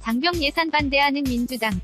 장병 예산 반대하는 민주당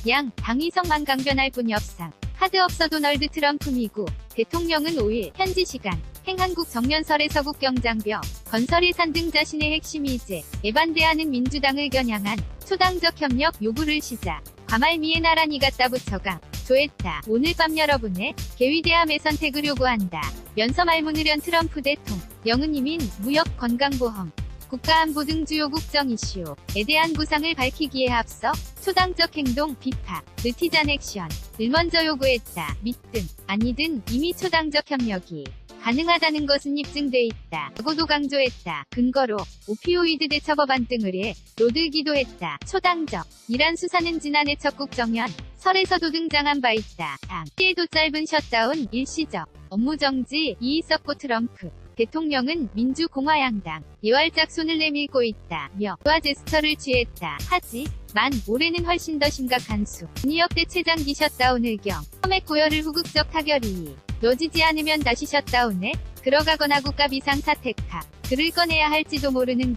양 당위성만 강변할 뿐이 없상. 카드 없어 도널드 트럼프 미국 대통령은 5일 현지 시간 행한국 정연설의 서국 경장벽 건설 예산 등 자신의 핵심 이제에 반대하는 민주당을 겨냥한 초당적 협력 요구를 시작. 과말미에 나란히 갖다 붙여가 조했다. 오늘 밤 여러분의 개위대함의 선택을 요구한다. 면서 말문을 연 트럼프 대통령은 이민, 무역, 건강보험, 국가안보 등 주요 국정 이슈에 대한 구상을 밝히기에 앞서 초당적 행동, 비파, 느티잔 액션을 먼저 요구했다. 믿든 아니든 이미 초당적 협력이 가능하다는 것은 입증돼 있다. 라고도 강조했다. 근거로 오피오이드 대처법안 등을 로들기도 했다. 초당적 이란 수사는 지난해 첫 국정연 설에서도 등장한 바 있다. 당시에도 짧은 셧다운 일시적 업무정지 있었고 트럼프 대통령은 민주공화양당 예활짝 손을 내밀고 있다며 와 제스처를 취했다. 하지만 올해는 훨씬 더 심각한 니역대 최장기 셧다운을 경험했 고열을 후국적 타결이 이뤄지지 않으면 다시 셧다운에 들어가거나 국가 비상사태카 글을 꺼내야 할지도 모르는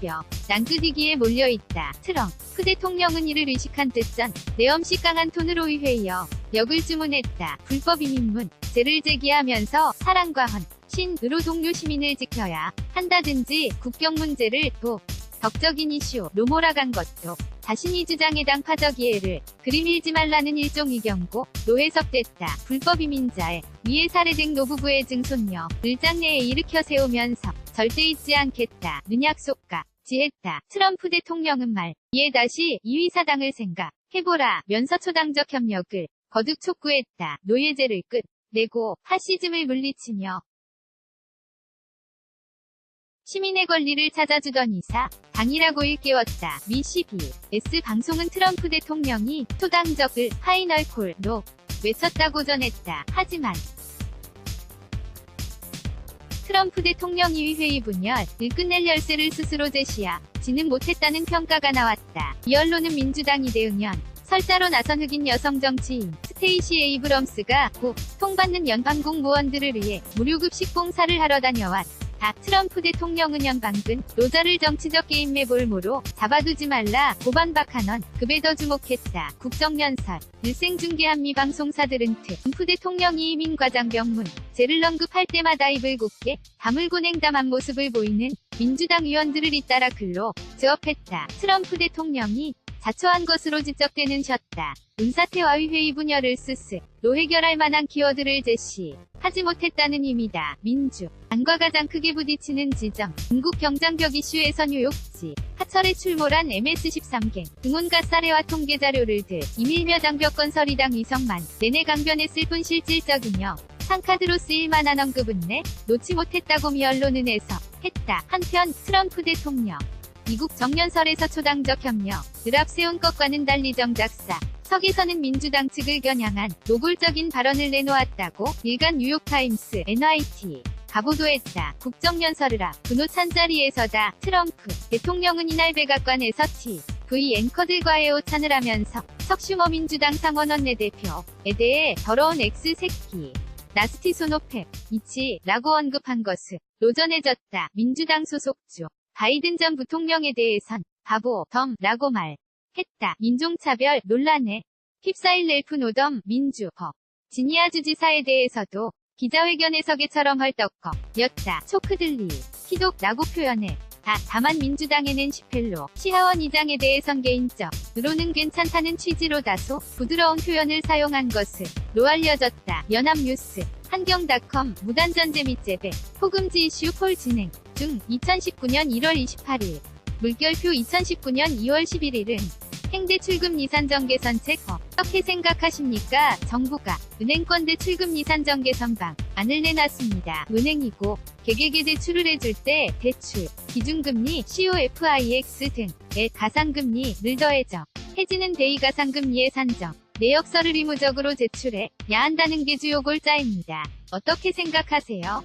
난끄디기에 몰려있다. 트럼프 대통령은 이를 의식한 듯전 내엄씨 강한 톤으로 의회여 역을 주문했다. 불법 이민문 죄를 제기하면서 사랑과 헌신으로 동료 시민을 지켜야 한다든지 국경 문제를 덕적인 이슈로 몰아간 것도 자신이 주장해 당파적 이해를 그림일지 말라는 일종의 경고로 해석됐다. 불법 이민자의 위해 살해된 노부부의 증손녀 장내에 일으켜 세우면서 절대 잊지 않겠다는 약속까 지했다. 트럼프 대통령은 이에 다시 이위 사당을 생각해보라 면서 초당적 협력을 거듭 촉구했다. 노예제를 끝내고 파시즘을 물리치며 시민의 권리를 찾아주던 이사 당이라고 일깨웠다. 미 CBS 방송은 트럼프 대통령이 초당적을 파이널 콜로 외쳤다고 전했다. 하지만 트럼프 대통령이 회의 분열을 끝낼 열쇠를 스스로 제시하지는 못했다는 평가가 나왔다. 이 언론은 민주당이 대응연 설자로 나선 흑인 여성 정치인 스테이시 에이브럼스가 고통받는 연방 공무원들을 위해 무료급식 봉사를 하러 다녀왔다. 트럼프 대통령은 연방근 노자를 정치적 게임의 볼모로 잡아두지 말라 고반박하넌 급에 더 주목했다. 국정연설 일생중계한 미 방송사들은 트럼프 대통령이 이민과장병문 죄를 언급할 때마다 입을 굳게 다물고 냉담한 모습을 보이는 민주당 의원들을 잇따라 글로 제업했다. 트럼프 대통령이 자초한 것으로 지적되는 셨다. 은사태와 회의 분열을 스스로 해결할 만한 키워드를 제시하지 못했다는 의미다. 민주당과 가장 크게 부딪히는 지점 중국 경장벽 이슈에서 뉴욕지 하철에 출몰한 MS-13갱 응원가 사례와 통계 자료를 이밀며 장벽 건설이 당 위성만 내내 강변했을 뿐 실질적이며 상카드로 쓰일 만한 언급은 놓지 못했다고 미 언론은 해석했다. 한편 트럼프 대통령 미국 정연설에서 초당적 협력을 앞세운 것과는 달리 정작사 석에서는 민주당 측을 겨냥한 노골적인 발언을 내놓았다고 일간 뉴욕타임스 NYT가 보도했다. 국정연설을 앞 분호 찬자리에서다. 트럼프 대통령은 이날 백악관에서 TV 앵커들과의 오찬을 하면서 석슈머 민주당 상원 원내대표에 대해 더러운 X새끼 나스티 손오펙 이치라고 언급한 것으로 전해졌다. 민주당 소속주 바이든 전 부통령에 대해선 바보 덤라고 말했다. 인종차별 논란에 휩싸일 랠프 노덤 민주법 지니아 주지사에 대해서도 기자회견에서 개처럼 헐떡거렸다. 초크들리 희독라고 표현해 다만 민주당에는 시펠로 시하원 의장에 대해선 개인적으로는 괜찮다는 취지로 다소 부드러운 표현을 사용한 것으로 알려졌다. 연합뉴스 한경닷컴 무단전제 및 재배 포금지 이슈 폴 진행 중 2019년 1월 28일 물결표 2019년 2월 11일은 행대 출금 예산정 개선책 어떻게 생각하십니까? 정부가 은행권 대출금 예산정 개선 방안을 내놨습니다. 은행이고 개개개 대출을 해줄 때 대출 기준금리 COFIX 등의 가상금리를 더해져 해지는 대이가상금리의 산정 내역서를 의무적으로 제출해야 한다는 게 주요 골자입니다. 어떻게 생각하세요?